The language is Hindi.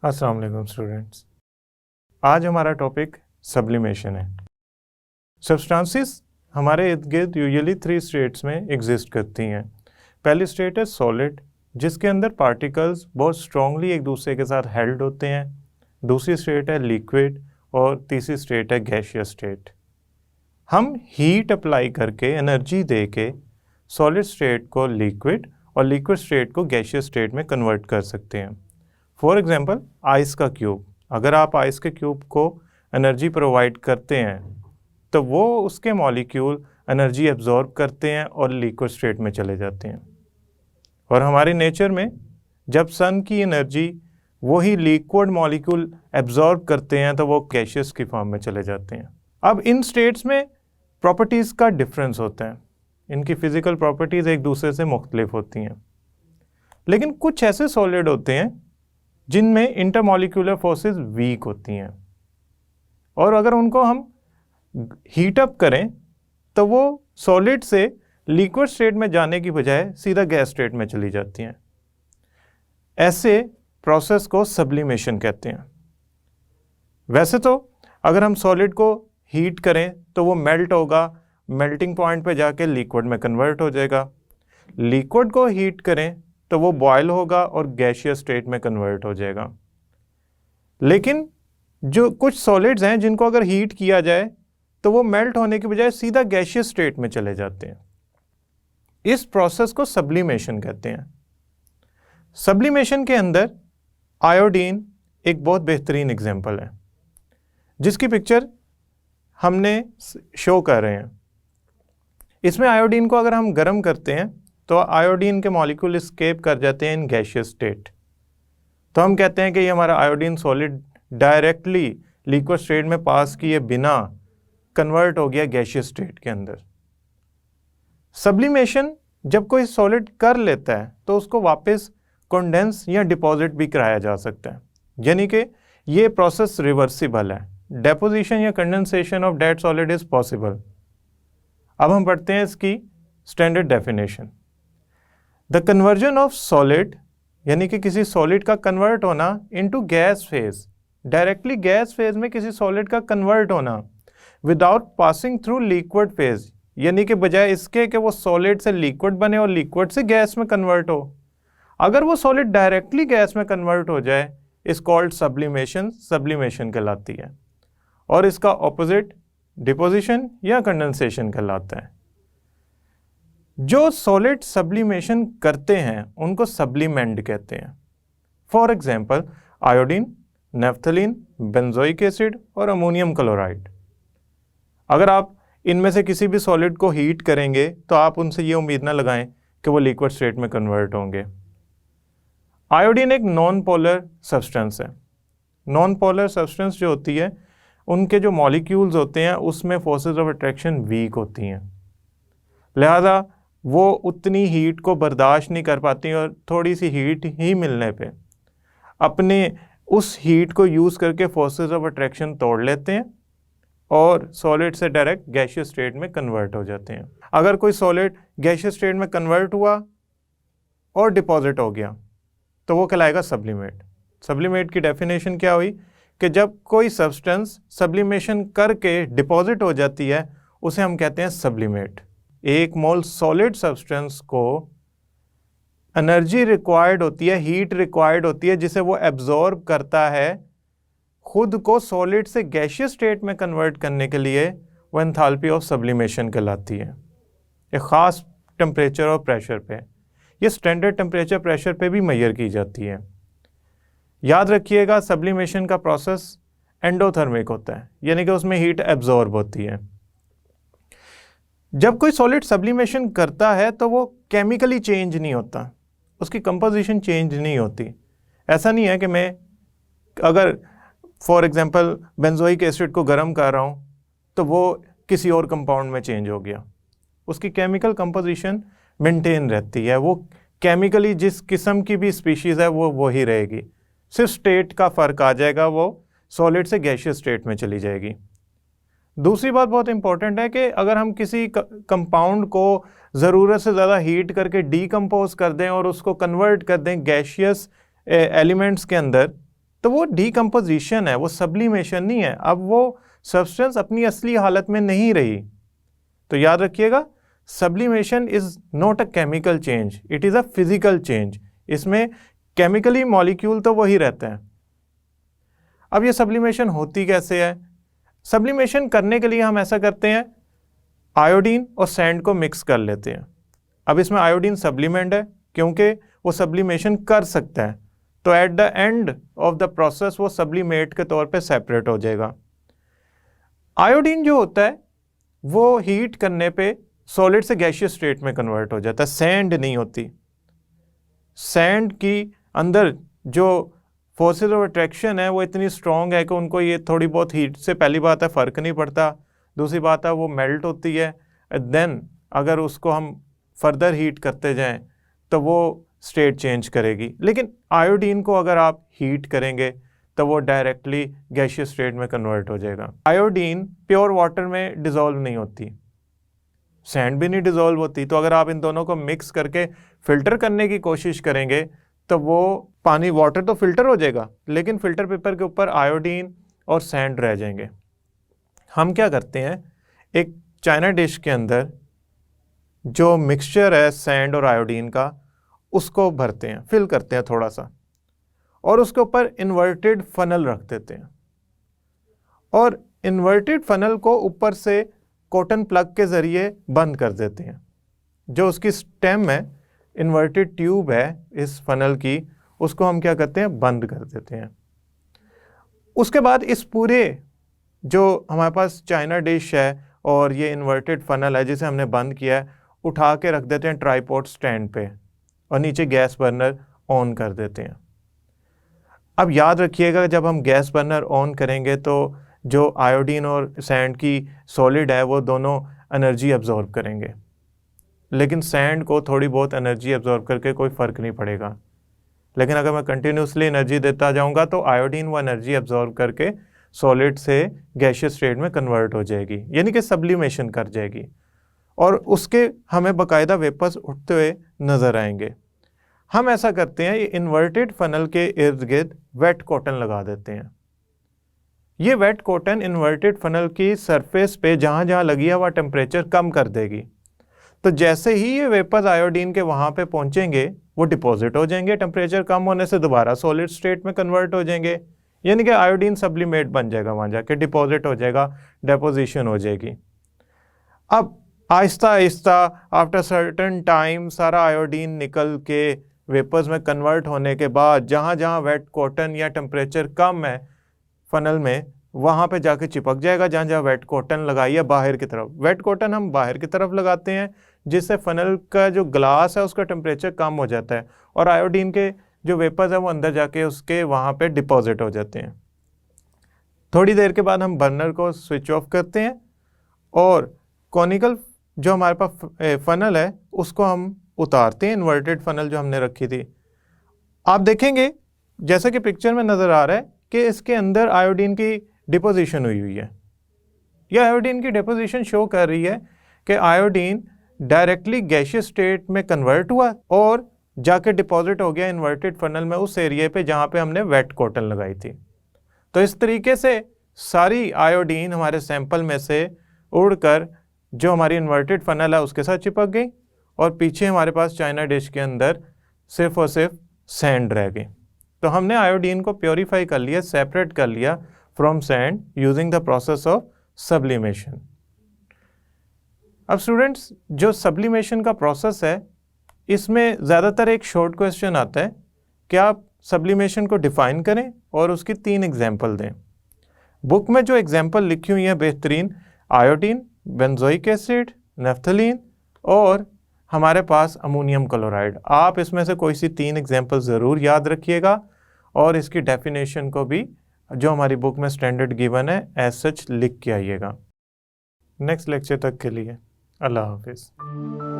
अस्सलाम वालेकुम स्टूडेंट्स। आज हमारा टॉपिक सब्लिमेशन है। सब्सटेंसेस हमारे इर्द गिर्द यूजुअली 3 स्टेट्स में एग्जिस्ट करती हैं। पहली स्टेट है सॉलिड, जिसके अंदर पार्टिकल्स बहुत स्ट्रांगली एक दूसरे के साथ हेल्ड होते हैं। दूसरी स्टेट है लिक्विड और तीसरी स्टेट है गैसियस स्टेट। हम हीट अप्लाई करके एनर्जी दे के सॉलिड स्टेट को लिक्विड और लिक्विड स्टेट को गैसियस स्टेट में कन्वर्ट कर सकते हैं। फॉर एग्जांपल आइस का क्यूब, अगर आप आइस के क्यूब को एनर्जी प्रोवाइड करते हैं तो वो उसके मॉलिक्यूल एनर्जी एब्जॉर्ब करते हैं और लिक्विड स्टेट में चले जाते हैं। और हमारे नेचर में जब सन की एनर्जी वही लिक्विड मॉलिक्यूल एब्जॉर्ब करते हैं तो वो गैसियस की फॉर्म में चले जाते हैं। अब इन स्टेट्स में प्रॉपर्टीज़ का डिफरेंस होता है, इनकी फिजिकल प्रॉपर्टीज़ एक दूसरे से मुख्तलिफ होती हैं। लेकिन कुछ ऐसे सॉलिड होते हैं जिनमें इंटरमॉलिक्यूलर फोर्सेस वीक होती हैं और अगर उनको हम हीट अप करें तो वो सॉलिड से लिक्विड स्टेट में जाने की बजाय सीधा गैस स्टेट में चली जाती हैं। ऐसे प्रोसेस को सब्लिमेशन कहते हैं। वैसे तो अगर हम सॉलिड को हीट करें तो वो मेल्ट होगा, मेल्टिंग पॉइंट पे जाके लिक्विड में कन्वर्ट हो जाएगा। लिक्विड को हीट करें तो वो बॉयल होगा और गैसियस स्टेट में कन्वर्ट हो जाएगा। लेकिन जो कुछ सॉलिड्स हैं जिनको अगर हीट किया जाए तो वो मेल्ट होने के बजाय सीधा गैसियस स्टेट में चले जाते हैं। इस प्रोसेस को सब्लिमेशन कहते हैं। सब्लिमेशन के अंदर आयोडीन एक बहुत बेहतरीन एग्जाम्पल है, जिसकी पिक्चर हमने शो कर रहे हैं। इसमें आयोडीन को अगर हम गर्म करते हैं तो आयोडीन के मॉलिक्यूल एस्केप कर जाते हैं इन गैसियस स्टेट। तो हम कहते हैं कि ये हमारा iodine solid directly liquid state में पास किए बिना कन्वर्ट हो गया गैसियस स्टेट के अंदर। सब्लिमेशन जब कोई सॉलिड कर लेता है तो उसको वापस कंडेंस या डिपॉजिट भी कराया जा सकता है, यानी कि ये प्रोसेस रिवर्सिबल है। डेपोजिशन या condensation of dead solid is possible. अब हम पढ़ते हैं इसकी standard definition. The conversion of solid, यानी कि किसी सॉलिड का कन्वर्ट होना into gas phase, directly gas phase में किसी सॉलिड का कन्वर्ट होना without passing through liquid phase, यानी कि बजाय इसके कि वो सॉलिड से लिक्विड बने और लिक्विड से गैस में कन्वर्ट हो, अगर वो सॉलिड डायरेक्टली गैस में कन्वर्ट हो जाए इज कॉल्ड सब्लिमेशन, सब्लिमेशन कहलाती है। और इसका ऑपोजिट डिपोजिशन या कंडेंसेशन कहलाता है। जो सॉलिड सब्लिमेशन करते हैं उनको सब्लिमेंट कहते हैं। For example iodine, naphthalene, benzoic acid और अमोनियम क्लोराइड। अगर आप इनमें से किसी भी सॉलिड को हीट करेंगे तो आप उनसे ये उम्मीद ना लगाएं कि वो लिक्विड स्टेट में कन्वर्ट होंगे। आयोडीन एक नॉन पोलर सब्सटेंस है। नॉन पोलर सब्सटेंस जो होती है उनके जो मॉलिक्यूल्स होते हैं उसमें फोर्सेस ऑफ अट्रैक्शन वीक होती हैं, लिहाजा वो उतनी हीट को बर्दाश्त नहीं कर पाती और थोड़ी सी हीट ही मिलने पे अपने उस हीट को यूज़ करके फोर्सेस ऑफ अट्रैक्शन तोड़ लेते हैं और सॉलिड से डायरेक्ट गैसियस स्टेट में कन्वर्ट हो जाते हैं। अगर कोई सॉलिड गैसियस स्टेट में कन्वर्ट हुआ और डिपॉजिट हो गया तो वो कहलाएगा सब्लिमेट। सब्लिमेट की डेफिनेशन क्या हुई कि जब कोई सब्सटेंस सब्लिमेशन करके डिपॉजिट हो जाती है उसे हम कहते हैं सब्लिमेट। एक मोल सॉलिड सब्सटेंस को एनर्जी रिक्वायर्ड होती है, हीट रिक्वायर्ड होती है, जिसे वो एब्जॉर्ब करता है खुद को सॉलिड से गैसियस स्टेट में कन्वर्ट करने के लिए, वो एंथैल्पी ऑफ सब्लिमेशन कहलाती है। एक ख़ास टेम्परेचर और प्रेशर पे, ये स्टैंडर्ड टेम्परेचर प्रेशर पे भी मेजर की जाती है। याद रखिएगा सब्लिमेशन का प्रोसेस एंडोथर्मिक होता है, यानी कि उसमें हीट एब्जॉर्ब होती है। जब कोई सॉलिड सब्लिमेशन करता है तो वो केमिकली चेंज नहीं होता, उसकी कंपोजिशन चेंज नहीं होती। ऐसा नहीं है कि मैं अगर फॉर एग्जांपल बेंजोइक एसिड को गर्म कर रहा हूँ तो वो किसी और कंपाउंड में चेंज हो गया। उसकी केमिकल कंपोजिशन मेंटेन रहती है, वो केमिकली जिस किस्म की भी स्पीशीज़ है वो ही रहेगी, सिर्फ स्टेट का फ़र्क आ जाएगा, वो सॉलिड से गैसियस स्टेट में चली जाएगी। दूसरी बात बहुत इंपॉर्टेंट है कि अगर हम किसी कंपाउंड को ज़रूरत से ज़्यादा हीट करके डीकम्पोज कर दें और उसको कन्वर्ट कर दें गैसियस एलिमेंट्स के अंदर, तो वो डीकम्पोजिशन है, वो सब्लिमेशन नहीं है। अब वो सब्सटेंस अपनी असली हालत में नहीं रही। तो याद रखिएगा, sublimation is not a chemical change, it is a physical change. इसमें केमिकली मॉलिक्यूल तो वही रहते हैं। अब ये सब्लिमेशन होती कैसे है? सब्लिमेशन करने के लिए हम ऐसा करते हैं, आयोडीन और सैंड को मिक्स कर लेते हैं। अब इसमें आयोडीन सब्लिमेंट है क्योंकि वो सब्लिमेशन कर सकता है, तो at the end of the process वो सब्लिमेट के तौर पे सेपरेट हो जाएगा। आयोडीन जो होता है वो हीट करने पे सॉलिड से गैसियस स्टेट में कन्वर्ट हो जाता है, सैंड नहीं होती। सैंड की अंदर जो फोर्सेस ऑफ अट्रैक्शन है वो इतनी स्ट्रॉन्ग है कि उनको ये थोड़ी बहुत हीट से, पहली बात है फ़र्क नहीं पड़ता, दूसरी बात है वो मेल्ट होती है, देन अगर उसको हम फर्दर हीट करते जाएं तो वो स्टेट चेंज करेगी। लेकिन आयोडीन को अगर आप हीट करेंगे तो वो डायरेक्टली गैसियस स्टेट में कन्वर्ट हो जाएगा। आयोडीन प्योर वाटर में डिज़ोल्व नहीं होती, सैंड भी नहीं डिज़ोल्व होती। तो अगर आप इन दोनों को मिक्स करके फ़िल्टर करने की कोशिश करेंगे तो वो पानी, वाटर तो फिल्टर हो जाएगा, लेकिन फ़िल्टर पेपर के ऊपर आयोडीन और सैंड रह जाएंगे। हम क्या करते हैं, एक चाइना डिश के अंदर जो मिक्सचर है सैंड और आयोडीन का, उसको भरते हैं, फिल करते हैं थोड़ा सा, और उसके ऊपर इन्वर्टेड फनल रख देते हैं। और इन्वर्टेड फनल को ऊपर से कॉटन प्लग के ज़रिए बंद कर देते हैं। जो उसकी स्टेम है, इन्वर्टेड ट्यूब है इस फनल की, उसको हम क्या करते हैं, बंद कर देते हैं। उसके बाद इस पूरे जो हमारे पास चाइना डिश है और ये इन्वर्टेड फनल है जिसे हमने बंद किया है, उठा के रख देते हैं ट्राईपॉड स्टैंड पे और नीचे गैस बर्नर ऑन कर देते हैं। अब याद रखिएगा, जब हम गैस बर्नर ऑन करेंगे तो जो आयोडीन और सैंड की सॉलिड है वो दोनों एनर्जी एब्जॉर्ब करेंगे, लेकिन सैंड को थोड़ी बहुत एनर्जी एब्जॉर्ब करके कोई फ़र्क नहीं पड़ेगा। लेकिन अगर मैं कंटिन्यूसली एनर्जी देता जाऊंगा तो आयोडीन वो एनर्जी एब्जॉर्ब करके सॉलिड से गैसियस स्टेट में कन्वर्ट हो जाएगी, यानी कि सब्लिमेशन कर जाएगी, और उसके हमें बाकायदा वेपर्स उठते हुए नज़र आएंगे। हम ऐसा करते हैं, ये इन्वर्टेड फनल के इर्द गिर्द वेट कॉटन लगा देते हैं। ये वेट कॉटन इन्वर्टेड फनल की सरफेस पे जहाँ जहाँ लगी है वह टेम्परेचर कम कर देगी। तो जैसे ही ये वेपर्स आयोडीन के वहाँ पे पहुँचेंगे वो डिपॉजिट हो जाएंगे, टेम्परेचर कम होने से दोबारा सॉलिड स्टेट में कन्वर्ट हो जाएंगे, यानी कि आयोडीन सब्लिमेट बन जाएगा, वहाँ जाके डिपॉजिट हो जाएगा, डेपोजिशन हो जाएगी। अब Aahista Aahista after certain time सारा आयोडीन निकल के वेपर्स में कन्वर्ट होने के बाद जहाँ जहाँ वेट कॉटन या टेम्परेचर कम है फनल में, वहाँ पे जाके चिपक जाएगा। जहाँ जहाँ वेट कॉटन लगाई है बाहर की तरफ, वेट कॉटन हम बाहर की तरफ लगाते हैं जिससे फनल का जो ग्लास है उसका टेम्परेचर कम हो जाता है और आयोडीन के जो वेपर्स है वो अंदर जाके उसके वहाँ पे डिपॉजिट हो जाते हैं। थोड़ी देर के बाद हम बर्नर को स्विच ऑफ करते हैं और कॉनिकल जो हमारे पास फनल है उसको हम उतारते हैं, इन्वर्टेड फनल जो हमने रखी थी। आप देखेंगे जैसा कि पिक्चर में नज़र आ रहा है कि इसके अंदर आयोडीन की डिपोजिशन हुई है। यह आयोडीन की डिपोजिशन शो कर रही है कि आयोडीन डायरेक्टली गैसियस स्टेट में कन्वर्ट हुआ और जाके डिपॉजिट हो गया इन्वर्टेड फनल में उस एरिया पे जहाँ पे हमने वेट कॉटन लगाई थी। तो इस तरीके से सारी आयोडीन हमारे सैंपल में से उड़कर जो हमारी इन्वर्टेड फनल है उसके साथ चिपक गई और पीछे हमारे पास चाइना डिश के अंदर सिर्फ और सिर्फ सैंड रह गई। तो हमने आयोडीन को प्योरीफाई कर लिया, सेपरेट कर लिया from sand using the process of sublimation. अब स्टूडेंट्स, जो सब्लिमेशन का प्रोसेस है इसमें ज़्यादातर एक शॉर्ट क्वेश्चन आता है कि आप सब्लिमेशन को डिफ़ाइन करें और उसकी 3 एग्जाम्पल दें। बुक में जो एग्जाम्पल लिखी हुई है बेहतरीन, आयोडीन, बेंजोइक एसिड, नेफ्थलीन और हमारे पास अमोनियम क्लोराइड। आप इसमें से कोई सी 3 एग्जाम्पल ज़रूर याद रखिएगा और इसकी डेफिनेशन को भी जो हमारी बुक में स्टैंडर्ड गिवन है एज सच लिख के आइएगा। नेक्स्ट लेक्चर तक के लिए अल्लाह हाफिज़।